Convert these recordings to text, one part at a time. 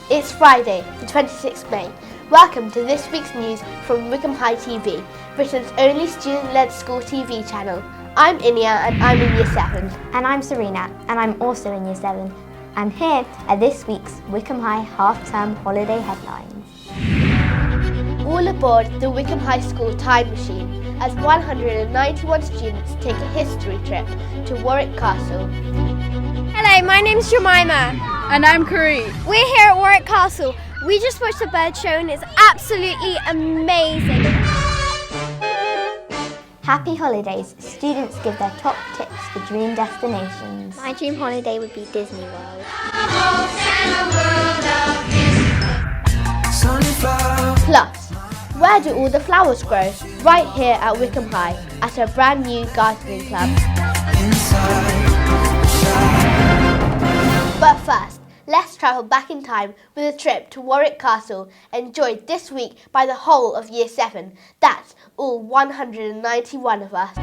It's Friday, the 26th of May. Welcome to this week's news from Wycombe High TV, Britain's only student-led school TV channel. I'm Inia and I'm in Year 7. And I'm Serena and I'm also in Year 7. And here are this week's Wycombe High half-term holiday headlines. All aboard the Wycombe High School time machine as 191 students take a history trip to Warwick Castle. Hello, my name's Jemima. And I'm Curry. We're here at Warwick Castle. We just watched the bird show and it's absolutely amazing. Happy holidays. Students give their top tips for dream destinations. My dream holiday would be Disney World. Plus, where do all the flowers grow? Right here at Wycombe High at a brand new gardening club. But first, let's travel back in time with a trip to Warwick Castle, enjoyed this week by the whole of Year 7. That's all 191 of us.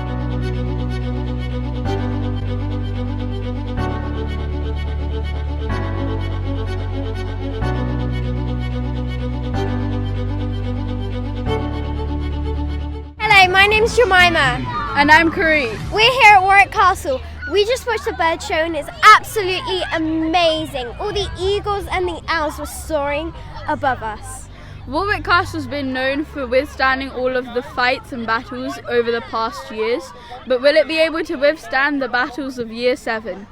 Hello, my name's Jemima. And I'm Curry. We're here at Warwick Castle. We just watched the bird show and it's absolutely amazing. All the eagles and the owls were soaring above us. Warwick Castle's been known for withstanding all of the fights and battles over the past years, but will it be able to withstand the battles of Year 7?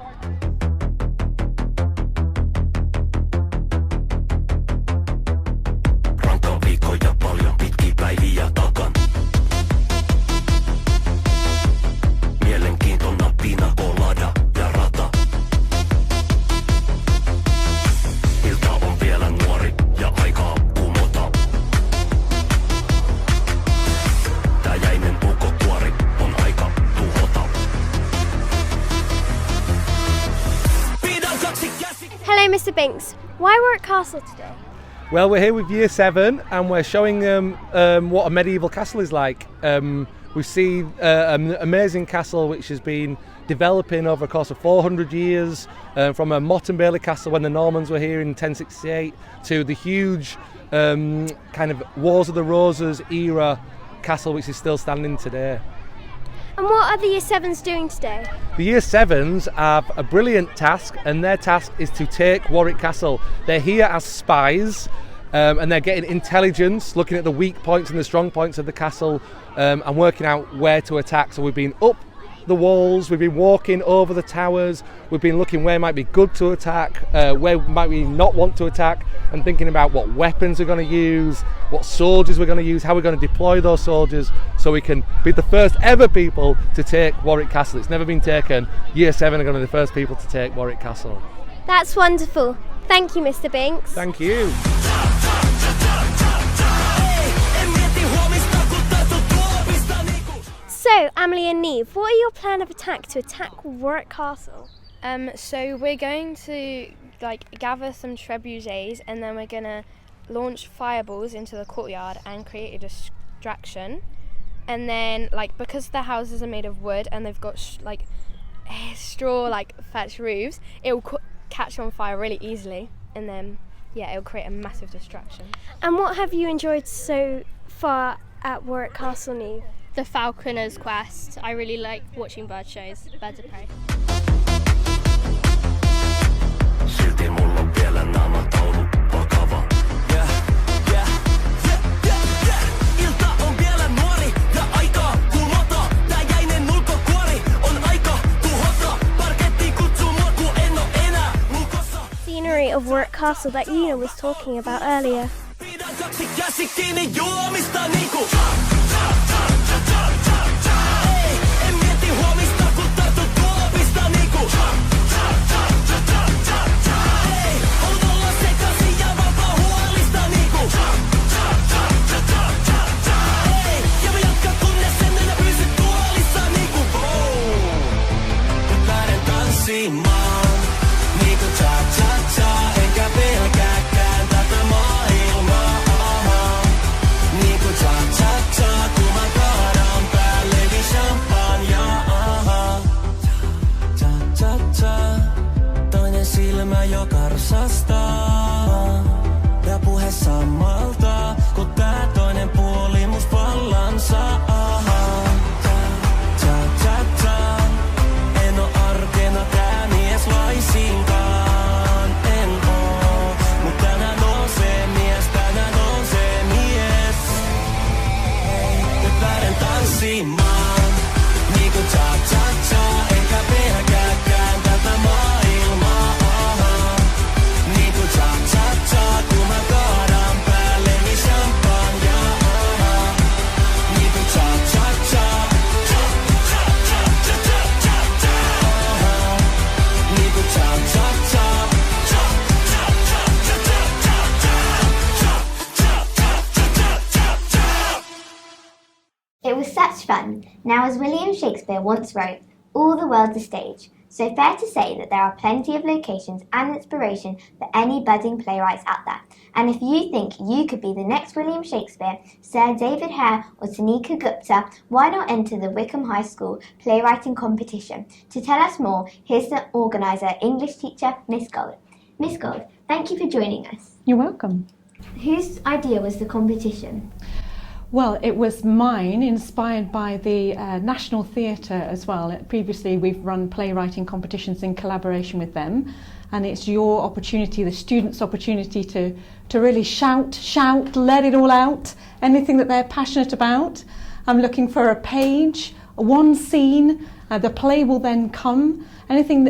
Hello, Mr. Binks. Why Warwick Castle today? Well, we're here with Year 7 and we're showing them what a medieval castle is like. We see an amazing castle which has been developing over a course of 400 years, from a Motte and Bailey castle when the Normans were here in 1068 to the huge kind of Wars of the Roses era castle which is still standing today. And what are the Year 7s doing today? The Year 7s have a brilliant task, and their task is to take Warwick Castle. They're here as spies, and they're getting intelligence, looking at the weak points and the strong points of the castle, and working out where to attack. So we've been up the walls, we've been walking over the towers, we've been looking where might be good to attack, where might we not want to attack, and thinking about what weapons we're going to use, what soldiers we're going to use, how we're going to deploy those soldiers so we can be the first ever people to take Warwick Castle. It's never been taken. Year 7 are going to be the first people to take Warwick Castle. That's wonderful. Thank you, Mr. Binks. Thank you. So, Emily and Neve, what are your plan of attack to attack Warwick Castle? So we're going to gather some trebuchets and then we're going to launch fireballs into the courtyard and create a distraction. And then because the houses are made of wood and they've got straw thatched roofs, it will catch on fire really easily, and then it'll create a massive distraction. And what have you enjoyed so far at Warwick Castle, Neve? The Falconer's Quest. I really like watching bird shows, Birds of Prey. Scenery of Warwick Castle that Una was talking about earlier. silmä jo karsastaa. puhe samalta, kun tää toinen puoli mus vallan saa. En oo arkena tää mies laisinkaan, en oo. Mut tänään nousee mies, Nyt lähden tanssimaan, niinku cha-cha-cha, enkä pelkääkään tätä maailmaa. Niinku cha-cha-cha, kun mä kaadan päälleni champagnea. Niinku cha-cha-cha, niinku cha-cha-cha. It was such fun. Now, as William Shakespeare once wrote, all the world's a stage. So fair to say that there are plenty of locations and inspiration for any budding playwrights out there. And if you think you could be the next William Shakespeare, Sir David Hare or Tanika Gupta, why not enter the Wycombe High School playwriting competition? To tell us more, here's the organiser, English teacher, Miss Gold. Miss Gold, thank you for joining us. You're welcome. Whose idea was the competition? Well, it was mine, inspired by the National Theatre as well. Previously, we've run playwriting competitions in collaboration with them, and it's your opportunity, the students' opportunity to really shout, let it all out, anything that they're passionate about. I'm looking for a page, one scene, the play will then come. Anything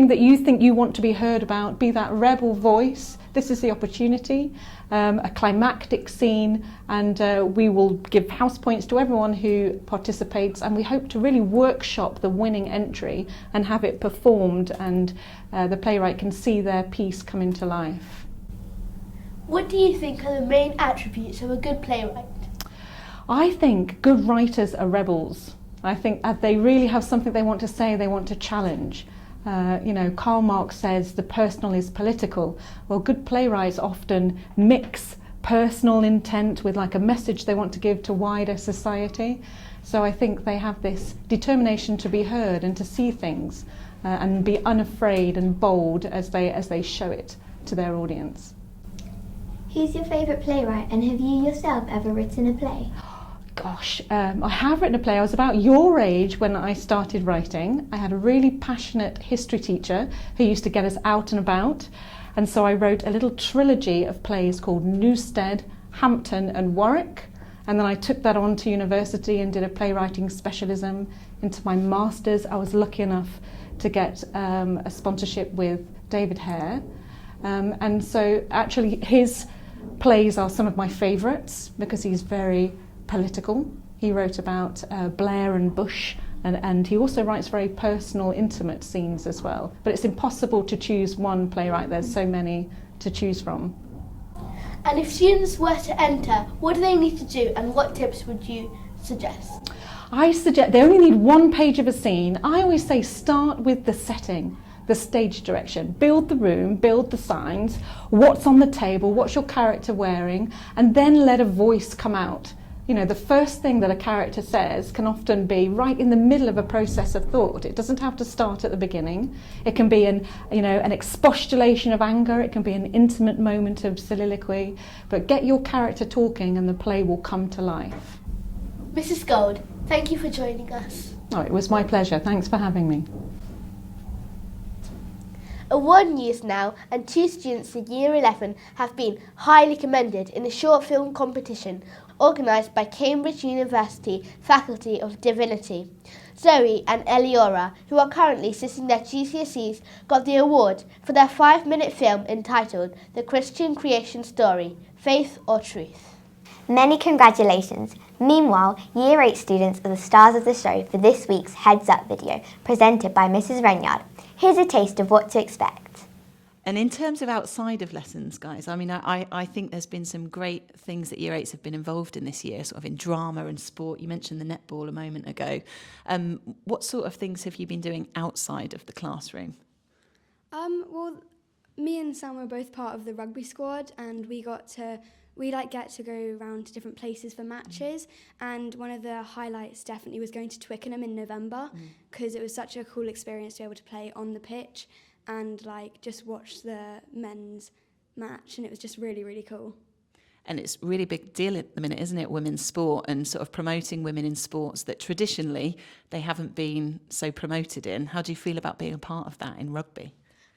that you think you want to be heard about, be that rebel voice, this is the opportunity. A climactic scene, and we will give house points to everyone who participates, and we hope to really workshop the winning entry and have it performed, and the playwright can see their piece come into life. What do you think are the main attributes of a good playwright? I think good writers are rebels. I think they really have something they want to say, they want to challenge. Karl Marx says the personal is political. Well, good playwrights often mix personal intent with like a message they want to give to wider society. So I think they have this determination to be heard and to see things and be unafraid and bold as they show it to their audience. Who's your favourite playwright, and have you yourself ever written a play? Gosh, I have written a play. I was about your age when I started writing. I had a really passionate history teacher who used to get us out and about. And so I wrote a little trilogy of plays called Newstead, Hampton and Warwick. And then I took that on to university and did a playwriting specialism into my master's. I was lucky enough to get a sponsorship with David Hare. And so actually his plays are some of my favourites because he's very political. He wrote about Blair and Bush, and he also writes very personal, intimate scenes as well. But it's impossible to choose one playwright, there's so many to choose from. And if students were to enter, what do they need to do, and what tips would you suggest? I suggest they only need one page of a scene. I always say start with the setting, the stage direction. Build the room, build the signs, what's on the table, what's your character wearing, and then let a voice come out. The first thing that a character says can often be right in the middle of a process of thought. It doesn't have to start at the beginning. It can be an expostulation of anger. It can be an intimate moment of soliloquy. But get your character talking and the play will come to life. Mrs. Gold, thank you for joining us. Oh, it was my pleasure. Thanks for having me. Award news now, and 2 students in Year 11 have been highly commended in a short film competition organised by Cambridge University Faculty of Divinity. Zoe and Eliora, who are currently sitting their GCSEs, got the award for their 5-minute film entitled The Christian Creation Story, Faith or Truth. Many congratulations. Meanwhile, Year 8 students are the stars of the show for this week's Heads Up video, presented by Mrs. Renyard. Here's a taste of what to expect. And in terms of outside of lessons, guys, I think there's been some great things that Year 8s have been involved in this year, sort of in drama and sport. You mentioned the netball a moment ago. What sort of things have you been doing outside of the classroom? Well, me and Sam were both part of the rugby squad, and we get to go around to different places for matches, and one of the highlights definitely was going to Twickenham in November, because it was such a cool experience to be able to play on the pitch and just watch the men's match, and it was just really, really cool. And it's a really big deal at the minute, isn't it, women's sport, and sort of promoting women in sports that traditionally they haven't been so promoted in. How do you feel about being a part of that in rugby?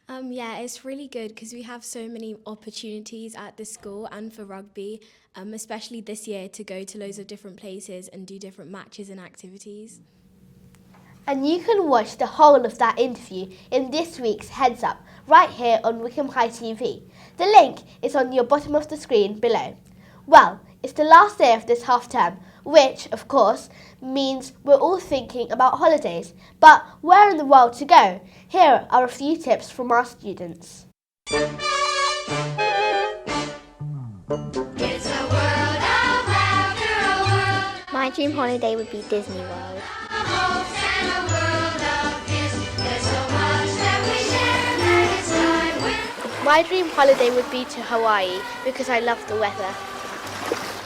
Yeah, it's really good because we have so many opportunities at the school and for rugby, especially this year, to go to loads of different places and do different matches and activities. And you can watch the whole of that interview in this week's Heads Up, right here on Wycombe High TV. The link is on your bottom of the screen below. Well, it's the last day of this half term, which, of course, means we're all thinking about holidays. But where in the world to go? Here are a few tips from our students. It's a world of laughter, a world. My dream holiday would be Disney World. My dream holiday would be to Hawaii because I love the weather.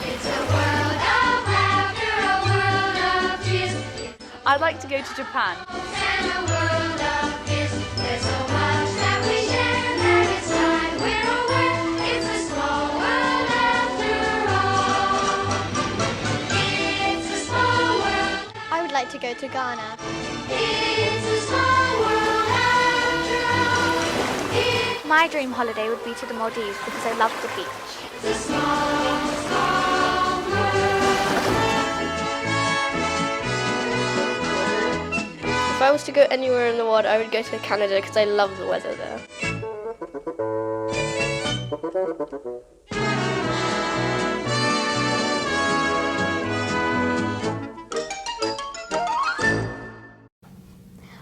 It's a world of laughter, a world of tears. I'd like to go to Japan. And a world of kiss. There's so much that we share that it's time we're aware. It's a small world after all. It's a small world. I would like to go to Ghana. It's a small world after all. My dream holiday would be to the Maldives because I love the beach. It's a small, small If I was to go anywhere in the world, I would go to Canada because I love the weather there.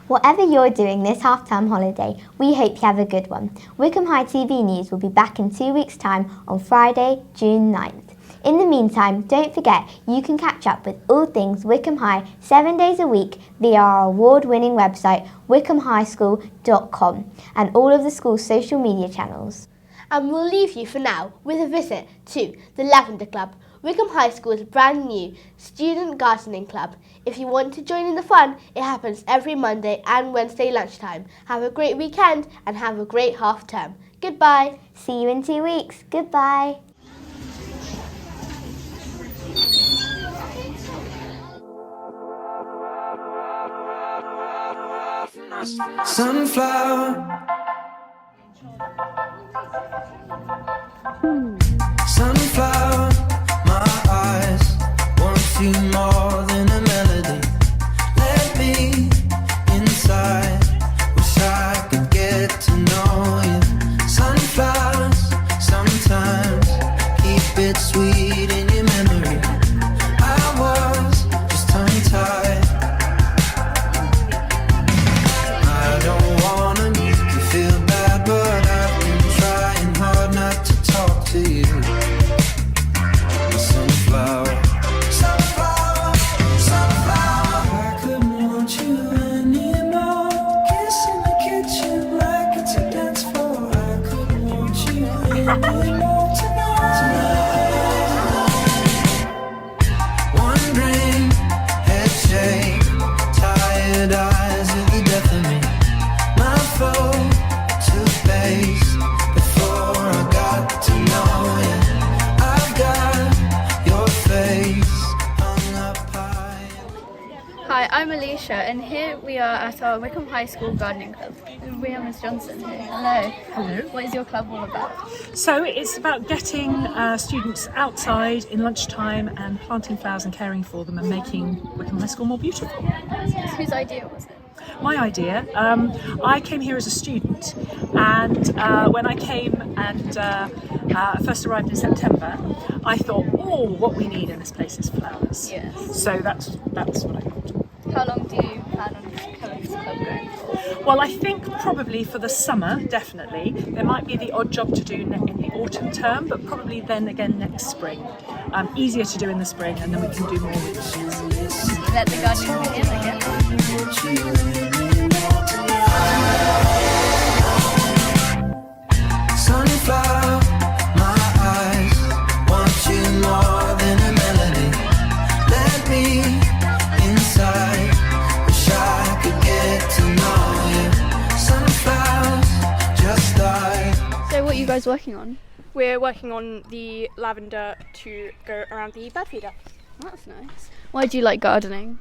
Whatever you're doing this half-term holiday, we hope you have a good one. Wycombe High TV News will be back in 2 weeks' time on Friday, June 9th. In the meantime, don't forget you can catch up with all things Wycombe High 7 days a week via our award-winning website wycombehighschool.com and all of the school's social media channels. And we'll leave you for now with a visit to the Lavender Club, Wycombe High School's brand new student gardening club. If you want to join in the fun, it happens every Monday and Wednesday lunchtime. Have a great weekend and have a great half term. Goodbye. See you in 2 weeks. Goodbye. Sunflower, sunflower, my eyes want you more than a melody. Let me inside, wish I could get to know you. Sunflowers, sometimes keep it sweet in your memory. I was just tongue-tied. I don't wanna make you feel bad, but I've been trying hard not to talk to you. Sunflower, sunflower, sunflower. I couldn't want you anymore. Kiss in the kitchen like it's a dance floor. I couldn't want you anymore tonight. Wondering, head shake, tired eyes of the death of me. My phone to face before I got to know you. I've got your face hung up high. Hi, I'm Alicia, and here we are at our Wycombe High School Gardening Club. We have Miss Johnson here. Hello. Hello. What is your club all about? So it's about getting students outside in lunchtime and planting flowers and caring for them and making Wycombe High School more beautiful. Whose idea was it? My idea, I came here as a student, and when I came and first arrived in September, I thought, oh, what we need in this place is flowers. Yes. So that's what I thought. How long do you plan on having this club going for? Well, I think probably for the summer, definitely. There might be the odd job to do in the autumn term, but probably then again next spring. Easier to do in the spring, and then we can do more with the kids. Let the gardening begin, I guess. Sunflower, my eyes want you more than a melody. Let me inside, wish I could get to know you. Sunflowers, just like. So what you've guys working on? We're working on the lavender to go around the bird feeder. That's nice. Why do you like gardening?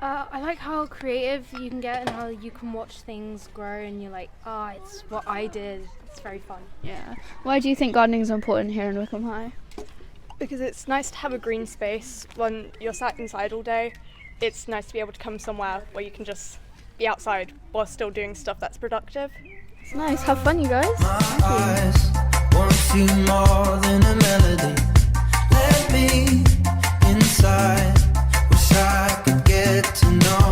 I like how creative you can get and how you can watch things grow and you're like, it's what I did. It's very fun. Yeah. Why do you think gardening is important here in Wycombe High? Because it's nice to have a green space when you're sat inside all day. It's nice to be able to come somewhere where you can just be outside while still doing stuff that's productive. It's nice. Have fun, you guys. Eyes want you more than a melody. Let me inside. Wish I could get to know